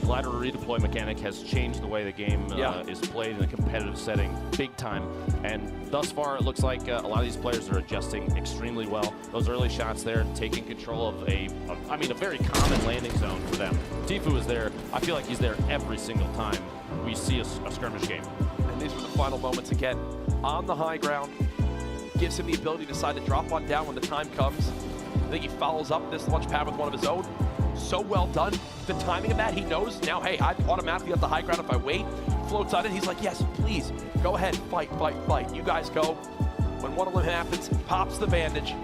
glider redeploy mechanic has changed the way the game is played in a competitive setting big time. And thus far, it looks like a lot of these players are adjusting extremely well. Those early shots there, taking control of a very common landing zone for them. Tfue is there. I feel like he's there every single time we see a skirmish game. And these were the final moments again. On the high ground, gives him the ability to decide to drop one down when the time comes. I think he follows up this launch pad with one of his own. So well done. The timing of that, he knows now, hey, I automatically have the high ground if I wait. Floats on it, he's like, yes, please, go ahead, fight, fight, fight. You guys go. When one of them happens, he pops the bandage.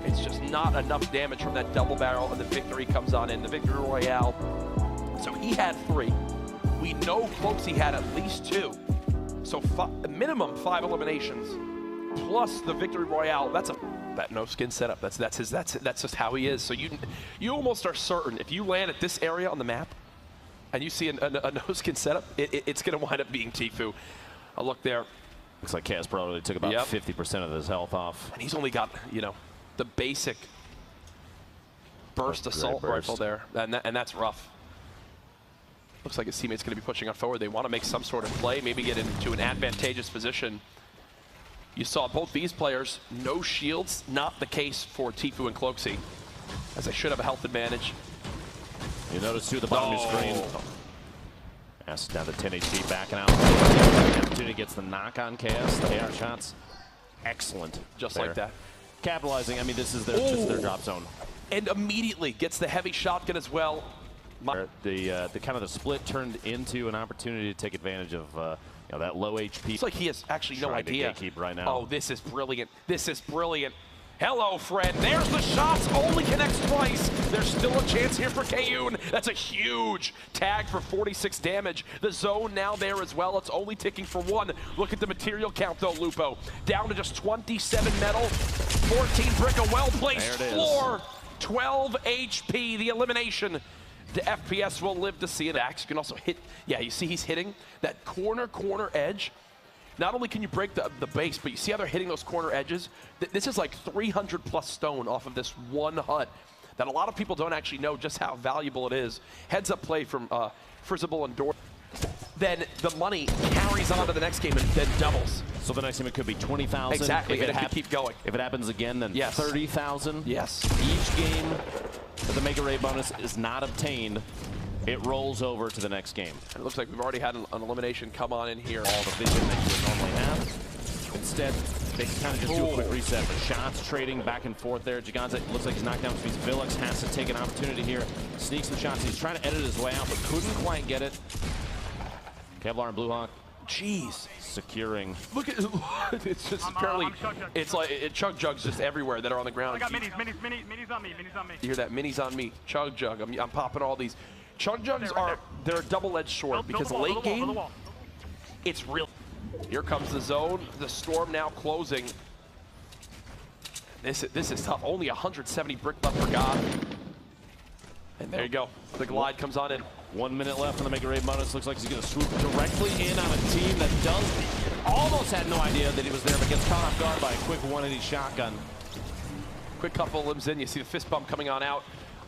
It's just not enough damage from that double barrel, and the victory comes on in, the victory royale. So he had 3. We know cloakzy had at least 2. So minimum 5 eliminations, plus the victory royale. That's that no skin setup. That's just how he is. So you almost are certain if you land at this area on the map, and you see a no skin setup, it's going to wind up being Tfue. A look there. Looks like Chaos probably took about 50% of his health off, and he's only got the basic burst assault rifle there, and that's rough. Looks like his teammate's going to be pushing on forward. They want to make some sort of play, maybe get into an advantageous position. You saw both these players, no shields, not the case for Tfue and cloakzy, as they should have a health advantage. You notice too, the bottom of your screen. Yes, down to 10 HP, backing out. The opportunity gets the knock on Chaos, the AR shots. Excellent. Just there. like that. Capitalizing, I mean, this is their drop zone. And immediately gets the heavy shotgun as well. The kind of the split turned into an opportunity to take advantage of that low HP. It's like he has actually no idea. To gatekeep right now. Oh, this is brilliant. This is brilliant. Hello, friend. There's the shots. Only connects twice. There's still a chance here for Kayun. That's a huge tag for 46 damage. The zone now there as well. It's only ticking for 1. Look at the material count, though, Lupo. Down to just 27 metal, 14 brick, a well-placed floor. 12 HP, the elimination. The FPS will live to see it. Axe can also hit. Yeah, you see he's hitting that corner edge. Not only can you break the base, but you see how they're hitting those corner edges? This is like 300 plus stone off of this one hut that a lot of people don't actually know just how valuable it is. Heads up play from Frizzable and Dor. Then the money carries on to the next game and then doubles. So the next game it could be 20,000. Exactly, and it could keep going. If it happens again, then 30,000. Yes. Each game that the Mega Raid bonus is not obtained, it rolls over to the next game. And it looks like we've already had an elimination come on in here. All the vision that you would normally have. Instead, they can kind of just do a quick reset. The shots trading back and forth there. Giganza looks like he's knocked down his feet. Villix has to take an opportunity here. Sneak some shots. He's trying to edit his way out, but couldn't quite get it. Kevlar and Blue Hawk. Jeez. Securing. Look at it's just apparently it's like chug jugs just everywhere that are on the ground. I got minis on me. You hear that? Minis on me. Chug jug. I'm popping all these. Chug jugs they're a double-edged sword because late game it's real. Here comes the zone. The storm now closing. This is tough. Only 170 brick left for God. And there you go. The glide comes on in. 1 minute left on the Mega Raid bonus. Looks like he's going to swoop directly in on a team that almost had no idea that he was there, but gets caught off guard by a quick 180 shotgun. Quick couple limbs in. You see the fist bump coming on out.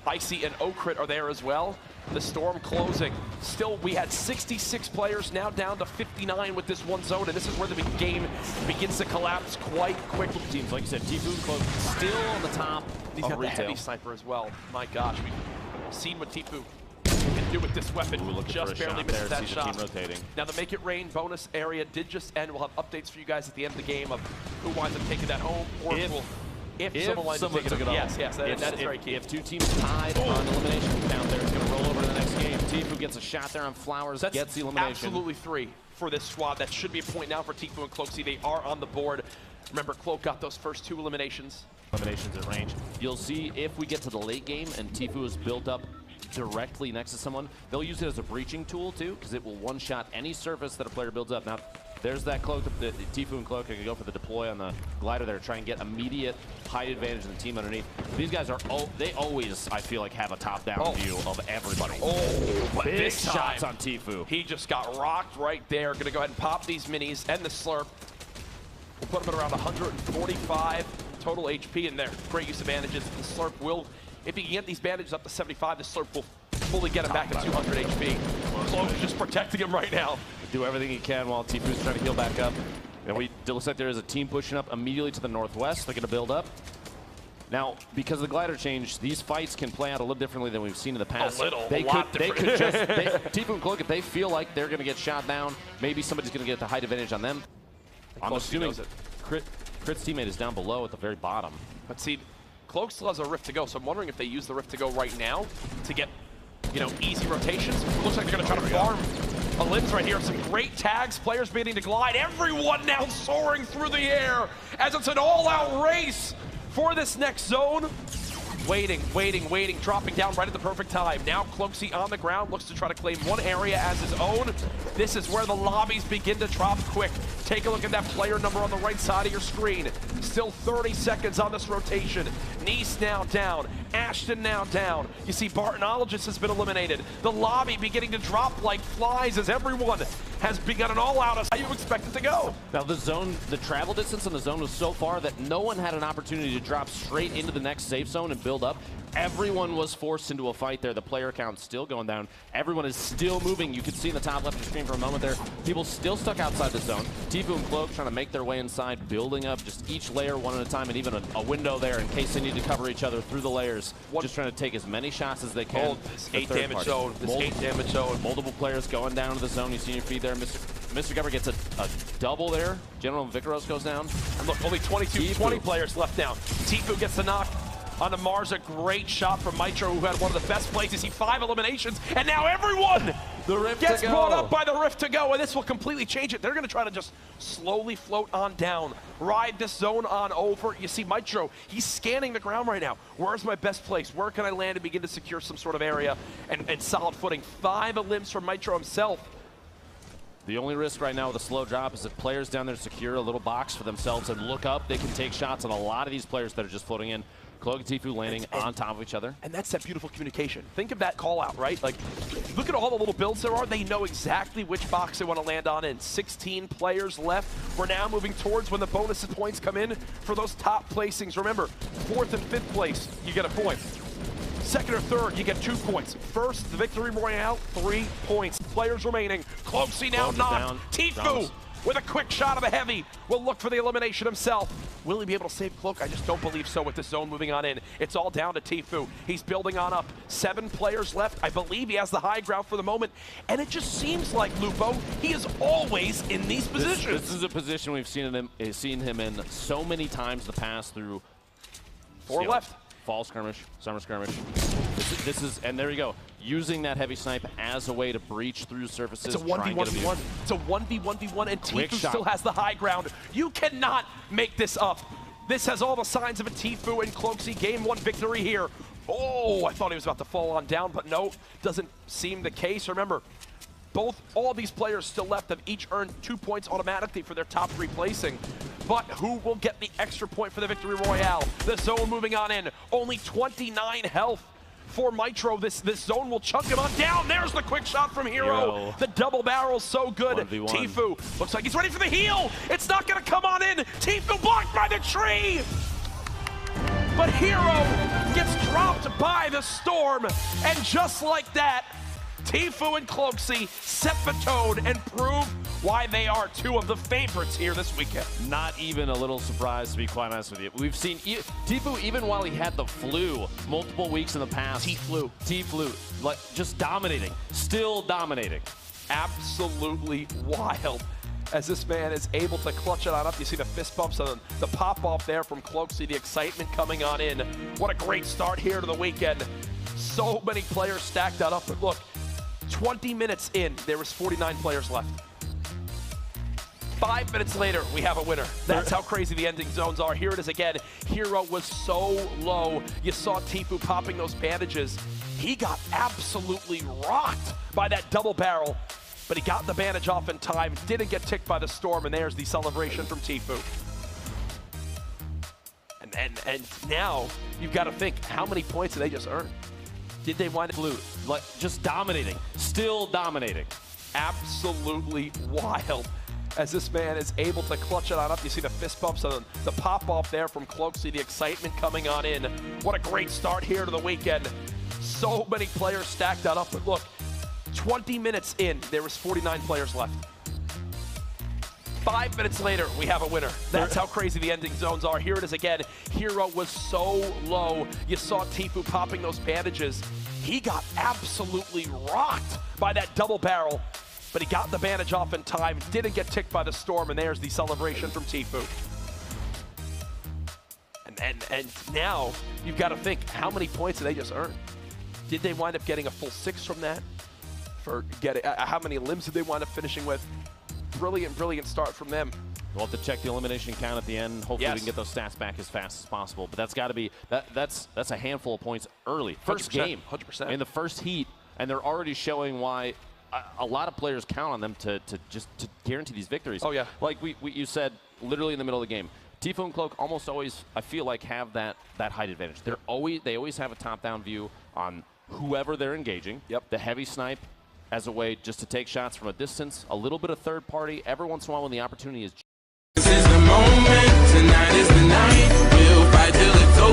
Icy and Okrit are there as well. The storm closing. Still, we had 66 players, now down to 59 with this one zone, and this is where the game begins to collapse quite quickly. Teams, like you said, Tfue and Cloak still on the top. He's got the heavy sniper as well. My gosh, we've seen what Tfue can do with this weapon. Just barely misses that shot. Now the Make It Rain bonus area did just end. We'll have updates for you guys at the end of the game of who winds up taking that home, or if someone winds up taking it home. Yes, that is very key. If 2 teams tied on elimination count there, it's going to roll over to the next game. Tfue gets a shot there on Flowers, gets the elimination. Absolutely 3 for this squad. That should be a point now for Tfue and cloakzy. They are on the board. Remember, Cloak got those first 2 eliminations. Eliminations at range. You'll see if we get to the late game and Tfue is built up directly next to someone, they'll use it as a breaching tool too, because it will one-shot any surface that a player builds up. Now, there's that Cloak, the Tfue and Cloak can go for the deploy on the glider there, try and get immediate height advantage in the team underneath. These guys are, they always, I feel like, have a top-down view of everybody. But big this shots on Tfue. He just got rocked right there. Gonna go ahead and pop these minis and the slurp. We'll put him at around 145 total HP in there. Great use of bandages. The slurp will, if he can get these bandages up to 75, the slurp will fully get him back at 200 HP. Cloak just protecting him right now. Do everything he can while Tfue's trying to heal back up. And it looks like there is a team pushing up immediately to the northwest. They're going to build up. Now, because of the glider change, these fights can play out a little differently than we've seen in the past. A lot different. Tfue and Cloak, if they feel like they're going to get shot down, maybe somebody's going to get the height advantage on them. I'm assuming Crit's teammate is down below at the very bottom. But see, Cloak still has a Rift to go, so I'm wondering if they use the Rift to go right now to get, you know, easy rotations. It looks like they're going to try to farm a Limbs right here. Some great tags, players beginning to glide. Everyone now soaring through the air as it's an all-out race for this next zone. Waiting, dropping down right at the perfect time. Now cloakzy on the ground, looks to try to claim one area as his own. This is where the lobbies begin to drop quick. Take a look at that player number on the right side of your screen. Still 30 seconds on this rotation. Nice now down, Ashton now down. You see Bartonologist has been eliminated. The lobby beginning to drop like flies as everyone has begun an all-out. How you expect it to go? Now the zone, the travel distance in the zone was so far that no one had an opportunity to drop straight into the next safe zone and build up. Everyone was forced into a fight there. The player count still going down. Everyone is still moving. You can see in the top left of the screen for a moment there, people still stuck outside the zone. Tfue and Cloak trying to make their way inside, building up just each layer one at a time, and even a window there in case they need to cover each other through the layers. Just trying to take as many shots as they can. This 8 damage zone. This 8 damage zone. Multiple players going down to the zone. You see your feed there. Mr. Gubber gets a double there. General Vicaros goes down. And look, only 20 players left now. Tfue gets the knock on the Mars. A great shot from Mitro, who had one of the best plays. You see 5 eliminations, and now everyone gets brought up by the Rift to go, and this will completely change it. They're going to try to just slowly float on down, ride this zone on over. You see Mitro, he's scanning the ground right now. Where's my best place? Where can I land and begin to secure some sort of area and solid footing? 5 elims from Mitro himself. The only risk right now with a slow drop is if players down there secure a little box for themselves and look up, they can take shots on a lot of these players that are just floating in. Cloak and Tfue landing on top of each other. And that's that beautiful communication. Think of that call out, right? Like, look at all the little builds there are. They know exactly which box they want to land on in. 16 players left. We're now moving towards when the bonus points come in for those top placings. Remember, 4th and 5th place, you get a point. 2nd or 3rd, you get 2 points. First, the Victory Royale, 3 points. Players remaining. Cloakzy now knocked. Tfue with a quick shot of a heavy will look for the elimination himself. Will he be able to save Cloak? I just don't believe so with this zone moving on in. It's all down to Tfue. He's building on up. 7 players left. I believe he has the high ground for the moment. And it just seems like, Lupo, he is always in these positions. This is a position we've seen him in so many times in the past through 4 left. Fall skirmish, summer skirmish. This is, and there you go, using that heavy snipe as a way to breach through surfaces. It's a 1v1v1. It's a 1v1v1, and Tfue still has the high ground. You cannot make this up. This has all the signs of a Tfue and cloakzy game 1 victory here. Oh, I thought he was about to fall on down, but no, doesn't seem the case. Remember, all these players still left have each earned 2 points automatically for their top 3 placing. But who will get the extra point for the Victory Royale? The zone moving on in. Only 29 health for Mitro. This zone will chunk him on down. There's the quick shot from Hero. The double barrel so good. 1v1. Tfue looks like he's ready for the heal. It's not going to come on in. Tfue blocked by the tree. But Hero gets dropped by the storm. And just like that, Tfue and cloakzy set the tone and prove why they are 2 of the favorites here this weekend. Not even a little surprised, to be quite honest with you. We've seen Tfue, even while he had the flu multiple weeks in the past. Tfue, like, just dominating, still dominating. Absolutely wild as this man is able to clutch it on up. You see the fist bumps and the pop off there from cloakzy, the excitement coming on in. What a great start here to the weekend. So many players stacked that up, but look, 20 minutes in, there was 49 players left. 5 minutes later, we have a winner. That's how crazy the ending zones are. Here it is again. Hero was so low. You saw Tfue popping those bandages. He got absolutely rocked by that double barrel, but he got the bandage off in time, didn't get ticked by the storm, and there's the celebration from Tfue. And now, you've got to think, how many points did they just earn? Did they wind up like, just dominating, still dominating. Absolutely wild as this man is able to clutch it on up. You see the fist bumps and the pop off there from cloakzy, the excitement coming on in. What a great start here to the weekend. so many players stacked that up, but look, 20 minutes in, there was 49 players left. 5 minutes later, we have a winner. That's how crazy the ending zones are. Here it is again. Hero was so low. You saw Tfue popping those bandages. He got absolutely rocked by that double barrel, but he got the bandage off in time, didn't get ticked by the storm, and there's the celebration from Tfue. And now, you've got to think, how many points did they just earn? Did they wind up getting a full 6 from that? For getting, how many limbs did they wind up finishing with? Brilliant, brilliant start from them. We'll have to check the elimination count at the end. Hopefully we can get those stats back as fast as possible. But that's got to be, that's a handful of points early. First 100%, game. 100%. In the first heat, and they're already showing why a lot of players count on them to guarantee these victories. Oh, yeah. Like you said, literally in the middle of the game. Tfue and Cloak almost always, I feel like, have that height advantage. They always have a top-down view on whoever they're engaging. Yep. The heavy snipe as a way just to take shots from a distance, a little bit of third party, every once in a while when the opportunity is. This is the moment, tonight is the night, we'll fight till it's over.